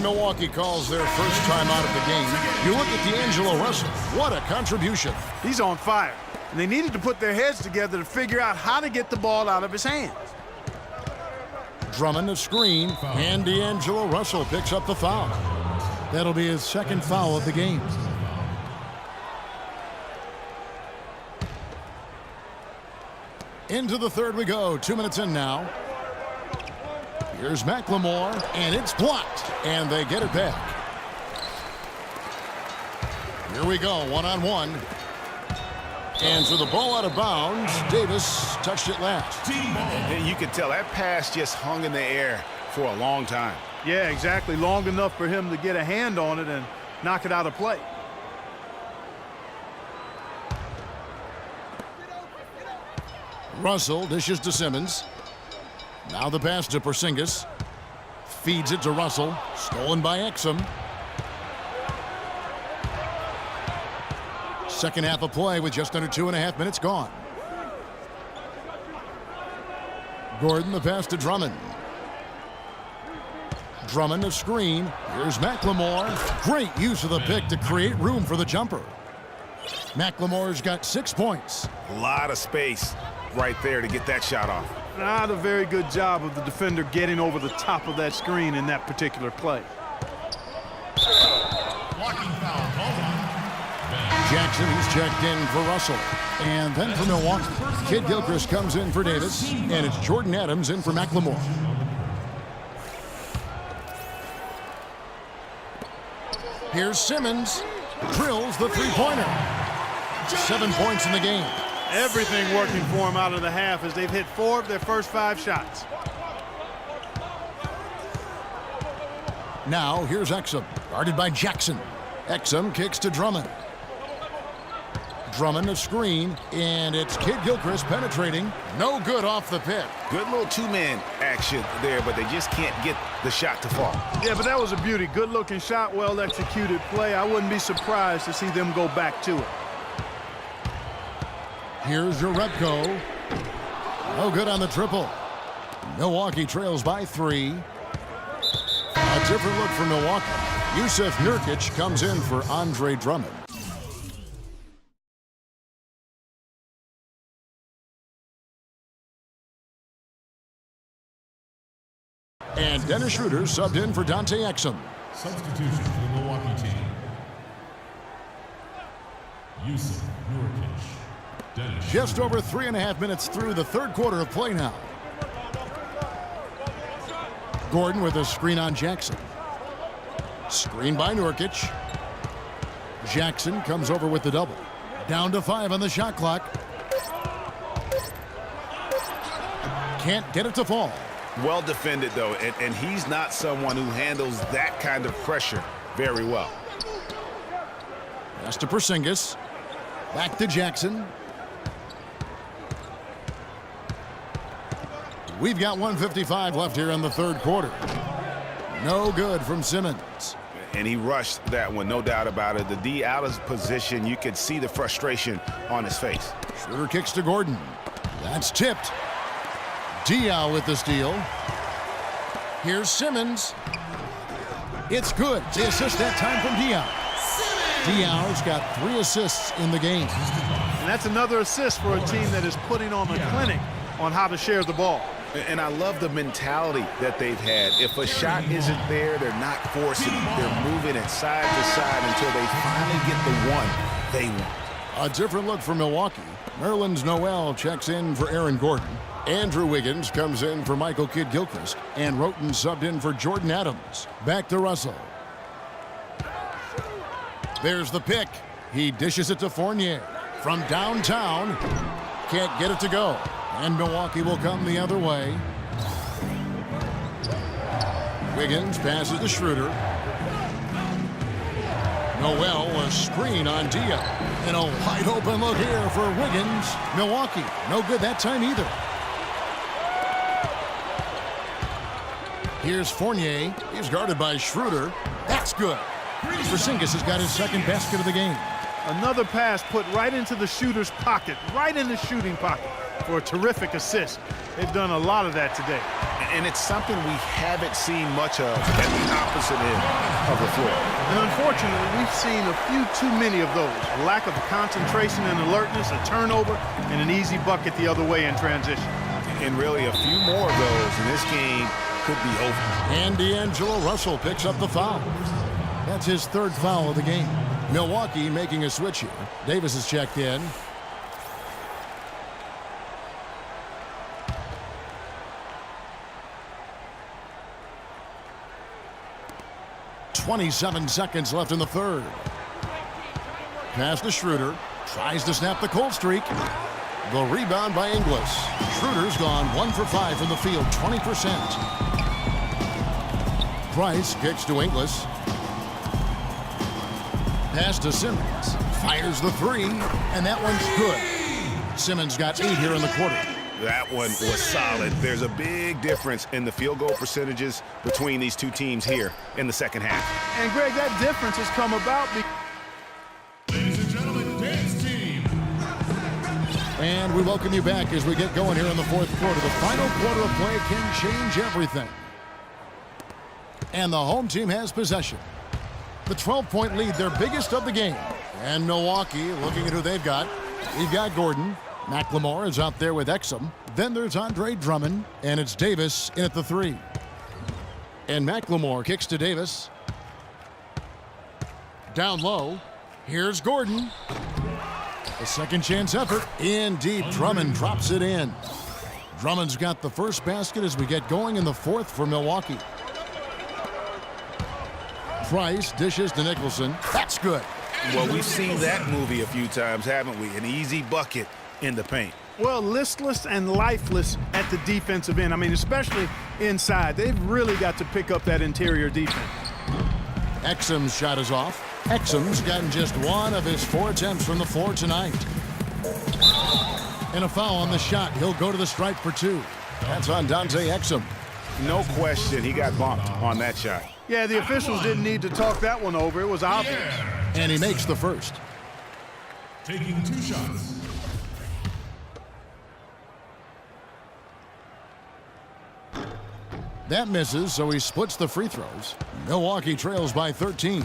Milwaukee calls their first time out of the game. You look at D'Angelo Russell. What a contribution. He's on fire. And they needed to put their heads together to figure out how to get the ball out of his hands. Drummond a screen, and D'Angelo Russell picks up the foul. That'll be his second foul of the game. Into the third we go. 2 minutes in now. Here's McLemore, and it's blocked, and they get it back. Here we go, one-on-one. And for the ball out of bounds, Davis touched it last. And you can tell that pass just hung in the air for a long time. Yeah, exactly. Long enough for him to get a hand on it and knock it out of play. Russell dishes to Simmons. Now the pass to Porzingis. Feeds it to Russell. Stolen by Exum. Second half of play with just under 2.5 minutes gone. Gordon the pass to Drummond. Drummond a screen. Here's McLemore. Great use of the pick to create room for the jumper. McLemore's got 6 points. A lot of space right there to get that shot off. Not a very good job of the defender getting over the top of that screen in that particular play. Blocking foul called on. Jackson, he's checked in for Russell. And then for Milwaukee, Kid Gilchrist comes in for Davis, and it's Jordan Adams in for McLemore. Here's Simmons. Drills the three-pointer. 7 points in the game. Everything working for him out of the half as they've hit 4 of their first 5 shots. Now here's Exum, guarded by Jackson. Exum kicks to Drummond. Drummond a screen, and it's Kid Gilchrist penetrating. No good off the pick. Good little two-man action there, but they just can't get the shot to fall. Yeah, but that was a beauty. Good-looking shot, well-executed play. I wouldn't be surprised to see them go back to it. Here's Jerebko. No good on the triple. Milwaukee trails by 3. A different look for Milwaukee. Yusuf Nurkic comes in for Andre Drummond. And Dennis Schroeder subbed in for Dante Exum. Substitution for the Milwaukee team. Yusuf Nurkic. Dennis Just over 3.5 minutes through the third quarter of play now. Gordon with a screen on Jackson. Screen by Nurkic. Jackson comes over with the double. Down to 5 on the shot clock. Can't get it to fall. Well defended, though, and he's not someone who handles that kind of pressure very well. Pass to Porzingis. Back to Jackson. We've got 1:55 left here in the third quarter. No good from Simmons. And he rushed that one, no doubt about it. The D out of position, you could see the frustration on his face. Schroeder kicks to Gordon. That's tipped. Diaw with the steal. Here's Simmons. It's good. The assist that time from Diaw. Diaw's got 3 assists in the game. And that's another assist for a team that is putting on a clinic on how to share the ball. And I love the mentality that they've had. If a shot isn't there, they're not forcing it. They're moving it side to side until they finally get the one they want. A different look for Milwaukee. Nerlens Noel checks in for Aaron Gordon. Andrew Wiggins comes in for Michael Kidd Gilchrist. And Roten subbed in for Jordan Adams. Back to Russell. There's the pick. He dishes it to Fournier. From downtown. Can't get it to go. And Milwaukee will come the other way. Wiggins passes to Schroeder. Noel a screen on Diaw. And a wide open look here for Wiggins. Milwaukee, no good that time either. Here's Fournier. He's guarded by Schroeder. That's good. Porzingis has got his second basket of the game. Another pass put right into the shooter's pocket, right in the shooting pocket for a terrific assist. They've done a lot of that today. and it's something we haven't seen much of at the opposite end of the floor. And unfortunately, we've seen a few too many of those. A lack of concentration and alertness, a turnover, and an easy bucket the other way in transition. And really a few more of those, and this game could be over. And D'Angelo Russell picks up the foul. That's his third foul of the game. Milwaukee making a switch here. Davis is checked in. .27 seconds left in the third. Pass to Schroeder. Tries to snap the cold streak. The rebound by Ingles. Schroeder's gone 1 for 5 from the field, 20%. Price kicks to Ingles. Pass to Simmons. Fires the three, and that one's good. Simmons got 8 here in the quarter. That one was solid. There's a big difference in the field goal percentages between these two teams here in the second half. And, Greg, that difference has come about because Ladies and gentlemen, dance team. And we welcome you back as we get going here in the fourth quarter. The final quarter of play can change everything. And the home team has possession. The 12-point lead, their biggest of the game. And Milwaukee looking at who they've got. We've got Gordon. McLemore is out there with Exum. Then there's Andre Drummond, and it's Davis in at the 3. And McLemore kicks to Davis. Down low. Here's Gordon. A second chance effort. In deep. Drummond drops it in. Drummond's got the first basket as we get going in the fourth for Milwaukee. Price dishes to Nicholson. That's good. Well, we've seen that movie a few times, haven't we? An easy bucket in the paint. well, listless and lifeless at the defensive end. I mean, especially inside. They've really got to pick up that interior defense. Exum's shot is off. Exum's gotten just one of his 4 attempts from the floor tonight. And a foul on the shot. He'll go to the stripe for 2. That's on Dante Exum. No question he got bumped on that shot. Yeah, the officials didn't need to talk that one over. It was obvious. And he makes the first. Taking 2 shots. That misses, so he splits the free throws. Milwaukee trails by 13.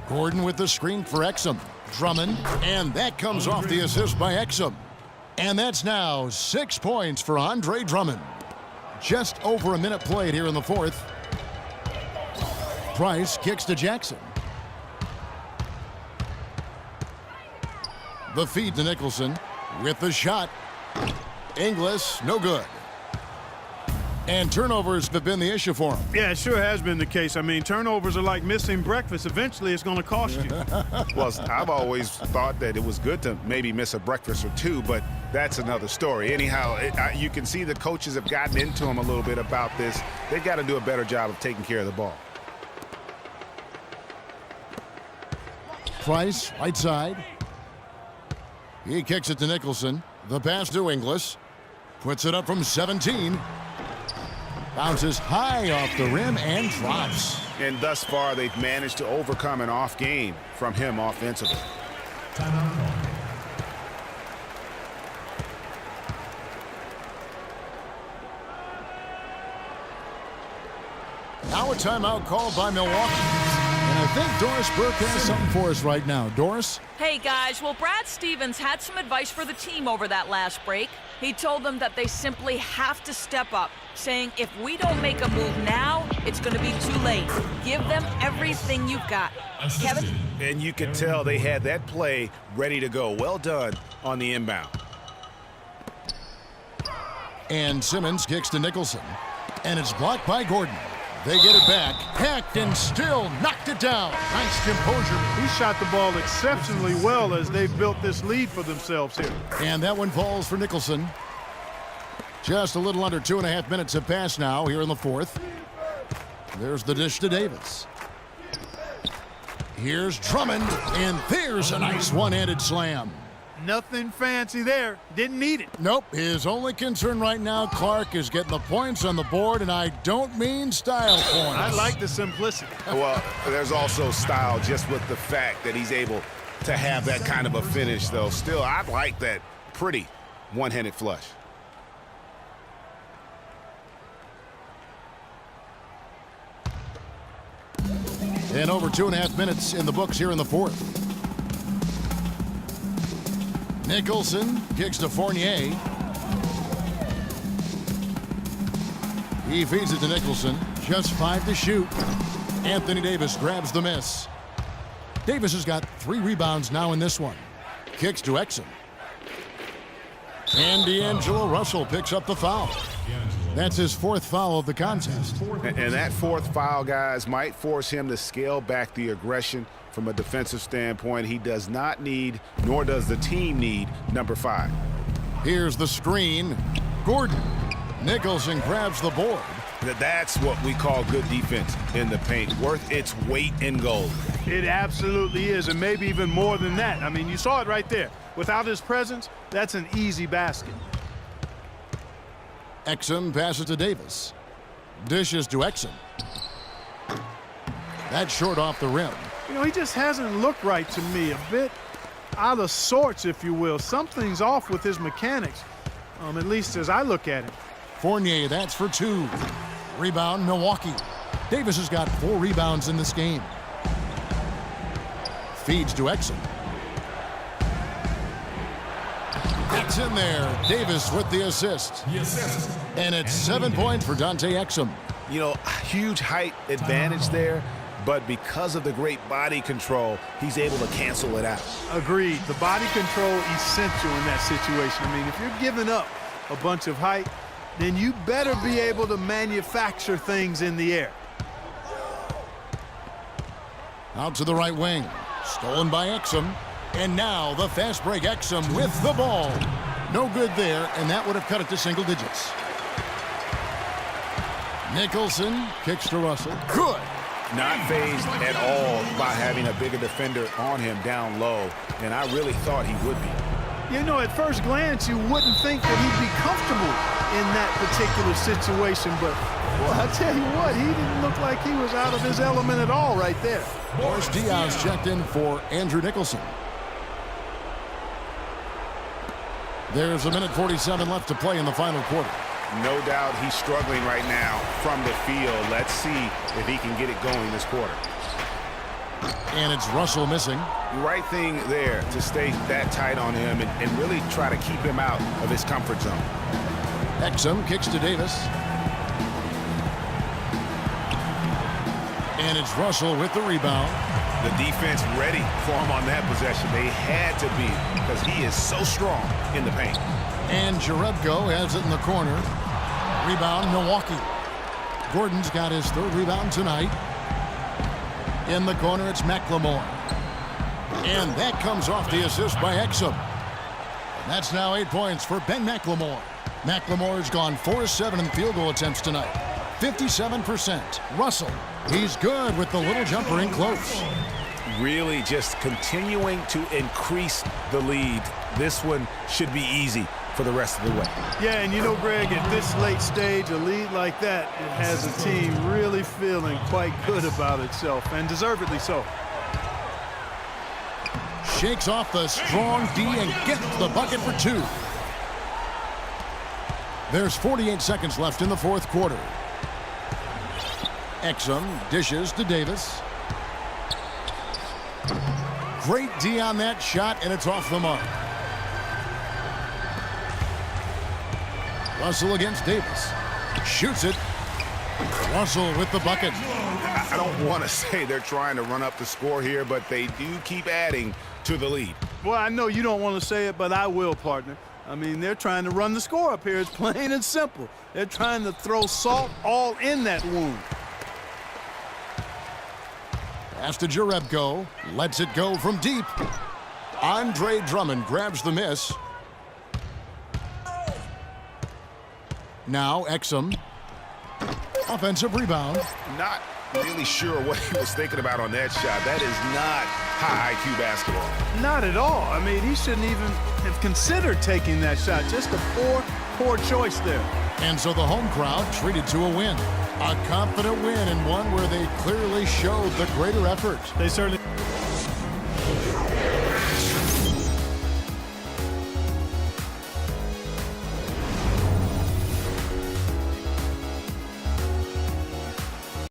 Gordon with the screen for Exum. Drummond, and that comes off the assist by Exum. And that's now 6 points for Andre Drummond. Just over a minute played here in the fourth. Price kicks to Jackson. The feed to Nicholson with the shot. Ingles, no good. And turnovers have been the issue for him. Yeah, it sure has been the case. I mean, turnovers are like missing breakfast. Eventually, it's going to cost you. Well, I've always thought that it was good to maybe miss a breakfast or 2, but that's another story. Anyhow, you can see the coaches have gotten into him a little bit about this. They've got to do a better job of taking care of the ball. Price, right side. He kicks it to Nicholson. The pass to Ingles. Puts it up from 17. Bounces high off the rim and drops. And thus far, they've managed to overcome an off game from him offensively. Timeout call. Now a timeout called by Milwaukee. And I think Doris Burke has something for us right now. Doris? Hey guys, well, Brad Stevens had some advice for the team over that last break. He told them that they simply have to step up, saying if we don't make a move now, it's going to be too late. Give them everything you've got. Kevin? And you could tell they had that play ready to go. Well done on the inbound. And Simmons kicks to Nicholson. And it's blocked by Gordon. They get it back. Hacked and still knocked it down. Nice composure. He shot the ball exceptionally well as they've built this lead for themselves here. And that one falls for Nicholson. Just a little under 2.5 minutes have passed now here in the fourth. There's the dish to Davis. Here's Drummond, and there's a nice one-handed slam. Nothing fancy there. Didn't need it. Nope, his only concern right now, Clark, is getting the points on the board, and I don't mean style points. I like the simplicity. Well, there's also style just with the fact that he's able to have that kind of a finish, though. Still, I like that pretty one-handed flush. And over 2.5 minutes in the books here in the fourth. Nicholson kicks to Fournier. He feeds it to Nicholson. Just 5 to shoot. Anthony Davis grabs the miss. Davis has got 3 rebounds now in this one. Kicks to Exum. And D'Angelo Russell picks up the foul. That's his 4th foul of the contest. And that 4th foul, guys, might force him to scale back the aggression from a defensive standpoint. He does not need, nor does the team need, number 5. Here's the screen. Gordon. Nicholson grabs the board. That's what we call good defense in the paint, worth its weight in gold. It absolutely is, and maybe even more than that. I mean, you saw it right there. Without his presence, that's an easy basket. Exum passes to Davis. Dishes to Exum. That's short off the rim. You know, he just hasn't looked right to me. A bit out of sorts, if you will. Something's off with his mechanics, at least as I look at him. Fournier, that's for 2. Rebound, Milwaukee. Davis has got 4 rebounds in this game. Feeds to Exum. It's in there. Davis with the assist. And it's 7 points for Dante Exum. You know, huge height advantage there, but because of the great body control, he's able to cancel it out. Agreed. The body control essential in that situation. I mean, if you're giving up a bunch of height, then you better be able to manufacture things in the air. Out to the right wing. Stolen by Exum. And now the fast break Exum with the ball. No good there, and that would have cut it to single digits. Nicholson kicks to Russell. Good. Not fazed at all by having a bigger defender on him down low, and I really thought he would be. You know, at first glance, you wouldn't think that he'd be comfortable in that particular situation, but, well, I tell you what, he didn't look like he was out of his element at all right there. Boris Diaz checked in for Andrew Nicholson. There's 1:47 left to play in the final quarter. No doubt he's struggling right now from the field. Let's see if he can get it going this quarter. And it's Russell missing. Right thing there to stay that tight on him and really try to keep him out of his comfort zone. Exum kicks to Davis. And it's Russell with the rebound. The defense ready for him on that possession. They had to be because he is so strong in the paint. And Jerebko has it in the corner. Rebound, Milwaukee. Gordon's got his 3rd rebound tonight. In the corner, it's McLemore. And that comes off the assist by Exum. And that's now 8 points for Ben McLemore. McLemore's gone 4-7 in field goal attempts tonight. 57%. Russell, he's good with the little jumper in close. Really just continuing to increase the lead. This one should be easy for the rest of the way. Yeah, and you know, Greg, at this late stage, a lead like that, it has a team really feeling quite good about itself, and deservedly so. Shakes off the strong D and gets the bucket for 2. There's 48 seconds left in the fourth quarter. Exum dishes to Davis. Great D on that shot, and it's off the mark. Russell against Davis. Shoots it. Russell with the bucket. I don't want to say they're trying to run up the score here, but they do keep adding to the lead. Well, I know you don't want to say it, but I will, partner. I mean, they're trying to run the score up here. It's plain and simple. They're trying to throw salt all in that wound. Pass to Jerebko. Lets it go from deep. Andre Drummond grabs the miss. Now Exum. Offensive rebound. Not really sure what he was thinking about on that shot. That is not high IQ basketball. Not at all. I mean, he shouldn't even have considered taking that shot. Just a poor choice there. And so the home crowd treated to a win. A confident win, and one where they clearly showed the greater effort. They certainly...